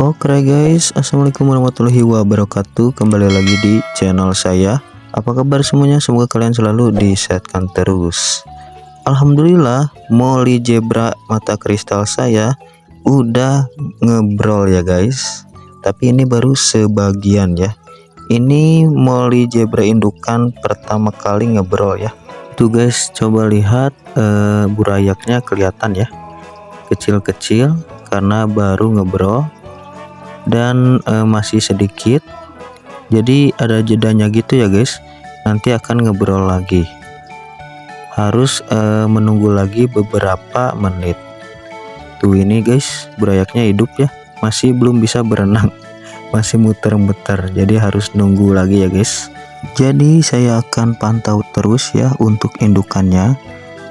Oke guys, assalamualaikum warahmatullahi wabarakatuh. Kembali lagi di channel saya. Apa kabar semuanya? Semoga kalian selalu disehatkan terus. Alhamdulillah, Molly Zebra mata kristal saya udah ngebrol ya guys. Tapi ini baru sebagian ya. Ini Molly Zebra indukan pertama kali ngebrol ya. Tuh guys, coba lihat burayaknya kelihatan ya, kecil-kecil karena baru ngebrol. Dan masih sedikit, jadi ada jedanya gitu ya guys. Nanti akan ngebrol lagi, harus menunggu lagi beberapa menit. Tuh ini guys, burayaknya hidup ya, masih belum bisa berenang, masih muter-muter, jadi harus nunggu lagi ya guys. Jadi saya akan pantau terus ya untuk indukannya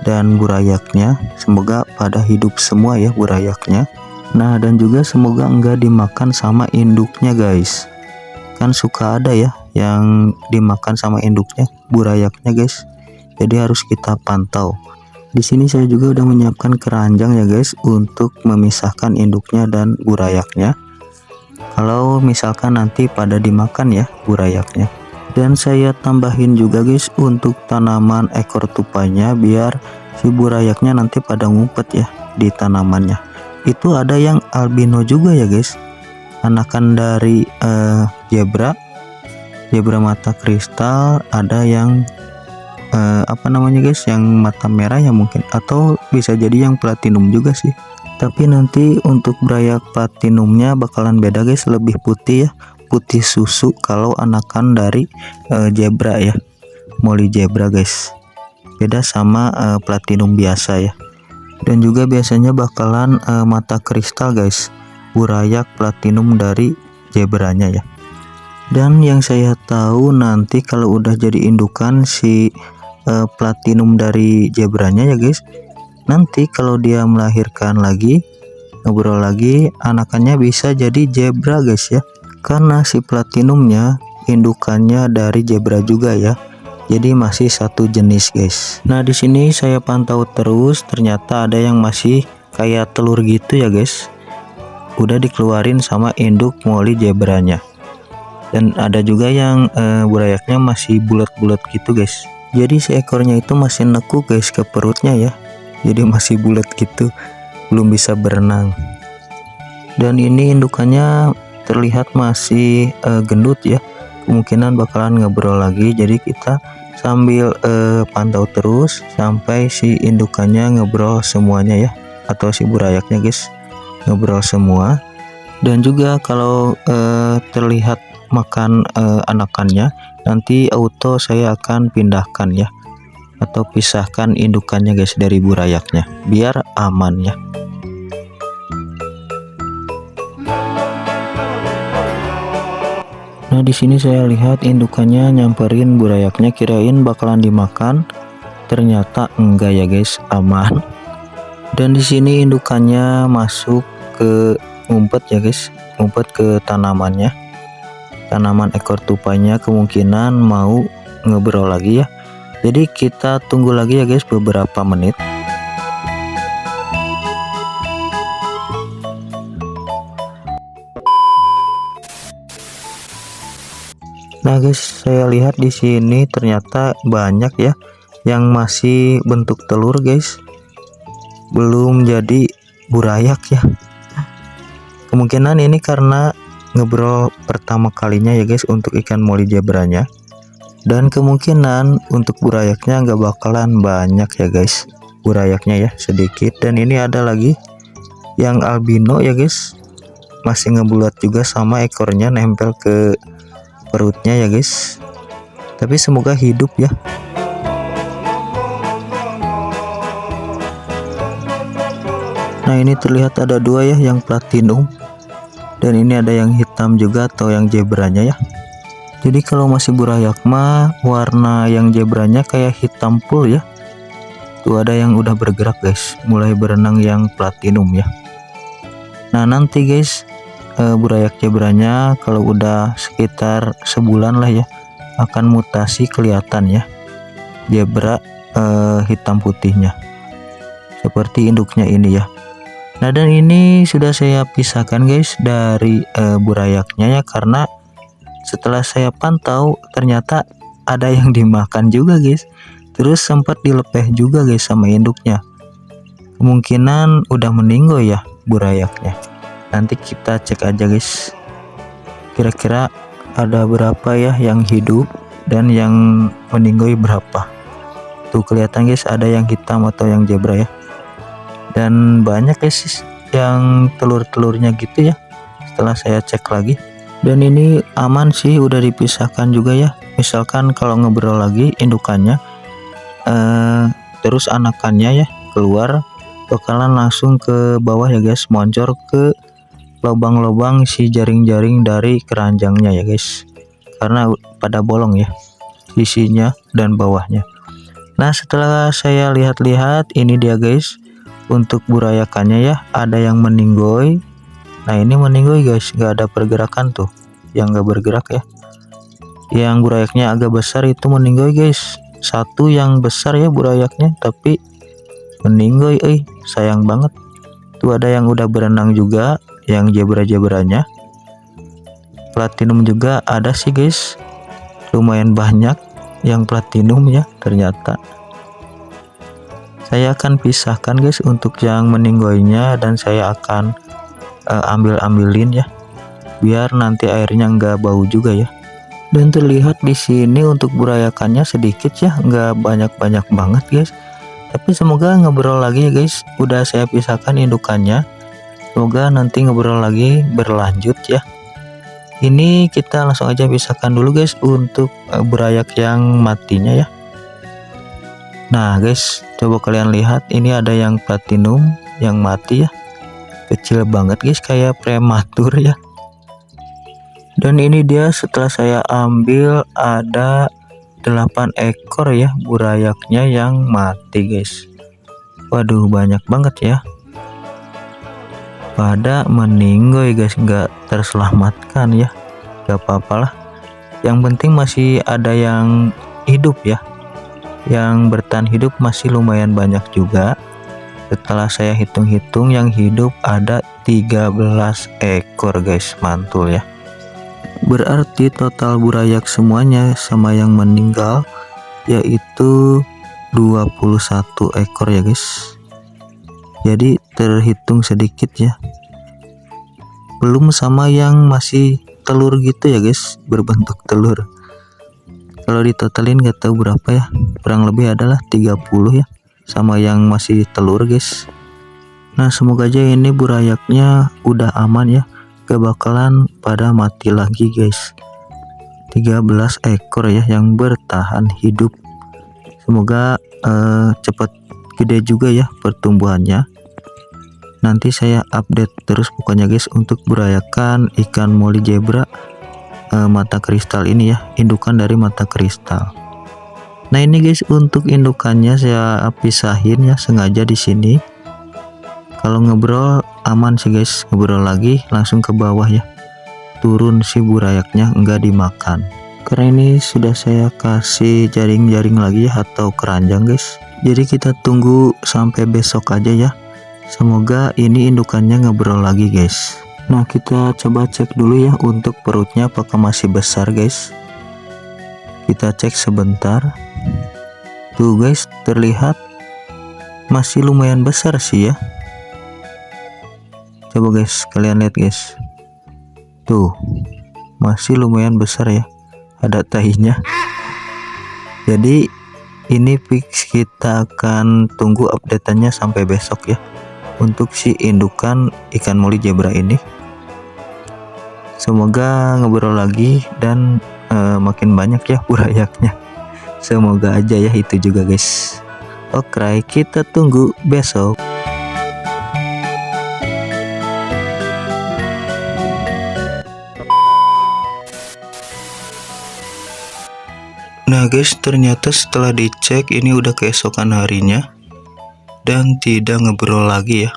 dan burayaknya, semoga pada hidup semua ya burayaknya. Nah, dan juga semoga enggak dimakan sama induknya guys. Kan suka ada ya yang dimakan sama induknya, burayaknya guys. Jadi harus kita pantau. Di sini saya juga udah menyiapkan keranjang ya guys untuk memisahkan induknya dan burayaknya. Kalau misalkan nanti pada dimakan ya burayaknya. Dan saya tambahin juga guys untuk tanaman ekor tupainya biar si burayaknya nanti pada ngumpet ya di tanamannya. Itu ada yang albino juga ya guys, anakan dari zebra mata kristal. Ada yang apa namanya guys, yang mata merah ya mungkin, atau bisa jadi yang platinum juga sih. Tapi nanti untuk burayak platinumnya bakalan beda guys, lebih putih ya, putih susu kalau anakan dari zebra ya, Molly Zebra guys, beda sama platinum biasa ya. Dan juga biasanya bakalan mata kristal guys, burayak platinum dari zebranya ya. Dan yang saya tahu nanti kalau udah jadi indukan si platinum dari zebranya ya guys, nanti kalau dia melahirkan lagi, ngobrol lagi, anakannya bisa jadi zebra guys ya, karena si platinumnya indukannya dari zebra juga ya. Jadi masih satu jenis guys. Nah, di sini saya pantau terus, ternyata ada yang masih kayak telur gitu ya guys. Udah dikeluarin sama induk Molly Zebranya. Dan ada juga yang burayaknya masih bulat-bulat gitu guys. Jadi seekornya itu masih nekuk guys ke perutnya ya. Jadi masih bulat gitu, belum bisa berenang. Dan ini indukannya terlihat masih gendut ya. Kemungkinan bakalan ngebrol lagi, jadi kita sambil pantau terus sampai si indukannya ngebrol semuanya ya, atau si burayaknya guys ngebrol semua. Dan juga kalau terlihat makan anakannya, nanti auto saya akan pindahkan ya, atau pisahkan indukannya guys dari burayaknya biar aman ya. Nah, di sini saya lihat indukannya nyamperin burayaknya, kirain bakalan dimakan, ternyata enggak ya guys, aman. Dan di sini indukannya masuk ke ngumpet ya guys, ngumpet ke tanamannya, tanaman ekor tupainya, kemungkinan mau ngebrol lagi ya. Jadi kita tunggu lagi ya guys beberapa menit. Nah guys, saya lihat di sini ternyata banyak ya yang masih bentuk telur guys, belum jadi burayak ya. Kemungkinan ini karena ngebrol pertama kalinya ya guys untuk ikan Molly Zebranya. Dan kemungkinan untuk burayaknya nggak bakalan banyak ya guys, burayaknya ya sedikit. Dan ini ada lagi yang albino ya guys, masih ngebulat juga sama ekornya nempel ke perutnya ya guys, tapi semoga hidup ya. Nah, ini terlihat ada dua ya yang platinum, dan ini ada yang hitam juga atau yang zebranya ya. Jadi kalau masih burayak mah warna yang zebranya kayak hitam full ya. Tuh ada yang udah bergerak guys, mulai berenang yang platinum ya. Nah, nanti guys burayak zebranya kalau udah sekitar sebulan lah ya akan mutasi kelihatan ya, zebra hitam putihnya seperti induknya ini ya. Nah, dan ini sudah saya pisahkan guys dari burayaknya ya, karena setelah saya pantau ternyata ada yang dimakan juga guys. Terus sempat dilepeh juga guys sama induknya. Kemungkinan udah meninggal ya burayaknya. Nanti kita cek aja guys. Kira-kira ada berapa ya yang hidup dan yang meninggal berapa. Tuh kelihatan guys, ada yang hitam atau yang zebra ya. Dan banyak guys yang telur-telurnya gitu ya. Setelah saya cek lagi. Dan ini aman sih, udah dipisahkan juga ya. Misalkan kalau ngobrol lagi indukannya terus anakannya ya keluar, bakalan langsung ke bawah ya guys, moncor ke lubang-lubang si jaring-jaring dari keranjangnya ya guys, karena pada bolong ya sisinya dan bawahnya. Nah, setelah saya lihat-lihat, ini dia guys untuk burayakannya ya, ada yang meninggoy. Nah, ini meninggoy guys, nggak ada pergerakan tuh, yang nggak bergerak ya. Yang burayaknya agak besar itu meninggoy guys, satu yang besar ya burayaknya, tapi meninggoy sayang banget. Tuh ada yang udah berenang juga, yang zebra-zebranya. Platinum juga ada sih guys, lumayan banyak yang platinum ya ternyata. Saya akan pisahkan guys untuk yang meninggoynya, dan saya akan ambil-ambilin ya, biar nanti airnya nggak bau juga ya. Dan terlihat di sini untuk burayakannya sedikit ya, nggak banyak-banyak banget guys. Tapi semoga ngobrol lagi ya guys. Udah saya pisahkan indukannya, semoga nanti ngobrol lagi berlanjut ya. Ini kita langsung aja pisahkan dulu guys untuk burayak yang matinya ya. Nah guys, coba kalian lihat, ini ada yang platinum yang mati ya, kecil banget guys, kayak prematur ya. Dan ini dia setelah saya ambil ada 8 ekor ya burayaknya yang mati guys. Waduh, banyak banget ya, pada meninggal guys, nggak terselamatkan ya. Gak apa-apalah, yang penting masih ada yang hidup ya, yang bertahan hidup masih lumayan banyak juga. Setelah saya hitung-hitung, yang hidup ada 13 ekor guys, mantul ya. Berarti total burayak semuanya sama yang meninggal yaitu 21 ekor ya guys. Jadi terhitung sedikit ya, belum sama yang masih telur gitu ya guys, berbentuk telur. Kalau ditotalin gak tahu berapa ya, kurang lebih adalah 30 ya, sama yang masih telur guys. Nah, semoga aja ini burayaknya udah aman ya, gak bakalan pada mati lagi guys. 13 ekor ya yang bertahan hidup. Semoga cepat gede juga ya pertumbuhannya. Nanti saya update terus pokoknya guys untuk burayakan ikan moli zebra mata kristal ini ya, indukan dari mata kristal. Nah, ini guys untuk indukannya saya pisahin ya sengaja di sini. Kalau ngobrol aman sih guys, ngobrol lagi langsung ke bawah ya, turun si burayaknya, enggak dimakan. Karena ini sudah saya kasih jaring-jaring lagi ya, atau keranjang guys. Jadi kita tunggu sampai besok aja ya. Semoga ini indukannya ngobrol lagi guys. Nah, kita coba cek dulu ya untuk perutnya apakah masih besar guys. Kita cek sebentar. Tuh guys, terlihat masih lumayan besar sih ya. Coba guys kalian lihat guys, tuh masih lumayan besar ya, ada tahinya. Jadi ini fix kita akan tunggu updateannya sampai besok ya untuk si indukan ikan moli zebra ini. Semoga ngobrol lagi dan makin banyak ya burayaknya. Semoga aja ya itu juga guys. Oke, kita tunggu besok. Nah guys, ternyata setelah dicek ini udah keesokan harinya dan tidak ngobrol lagi ya,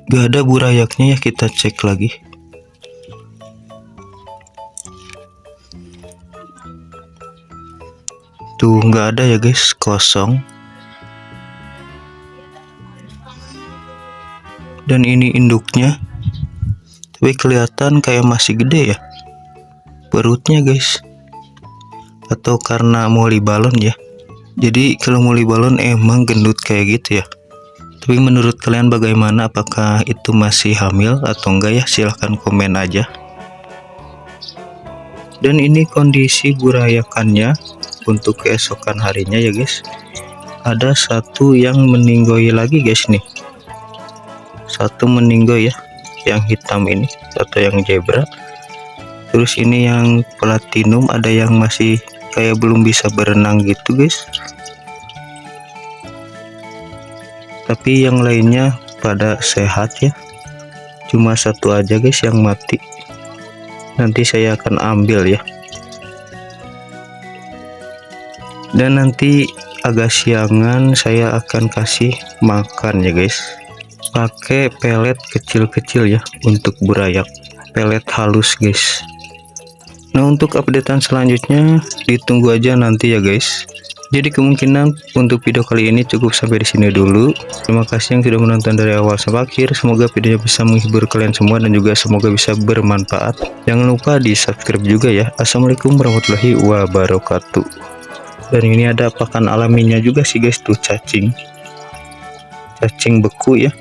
gak ada burayaknya ya. Kita cek lagi. Tuh nggak ada ya guys, kosong. Dan ini induknya, tapi kelihatan kayak masih gede ya perutnya guys, atau karena moli balon ya. Jadi kalau moli balon emang gendut kayak gitu ya. Tapi menurut kalian bagaimana, apakah itu masih hamil atau enggak ya? Silahkan komen aja. Dan ini kondisi burayakannya untuk keesokan harinya ya guys. Ada satu yang meninggoy lagi guys nih, satu meninggoy ya, yang hitam ini atau yang zebra. Terus ini yang platinum, ada yang masih kayak belum bisa berenang gitu guys, tapi yang lainnya pada sehat ya. Cuma satu aja guys yang mati, nanti saya akan ambil ya. Dan nanti agak siangan saya akan kasih makan ya guys, pakai pelet kecil-kecil ya untuk burayak, pelet halus guys. Nah untuk updatean selanjutnya ditunggu aja nanti ya guys. Jadi kemungkinan untuk video kali ini cukup sampai di sini dulu. Terima kasih yang sudah menonton dari awal sampai akhir. Semoga videonya bisa menghibur kalian semua dan juga semoga bisa bermanfaat. Jangan lupa di subscribe juga ya. Assalamualaikum warahmatullahi wabarakatuh. Dan ini ada pakan alaminya juga sih guys, tuh cacing beku ya.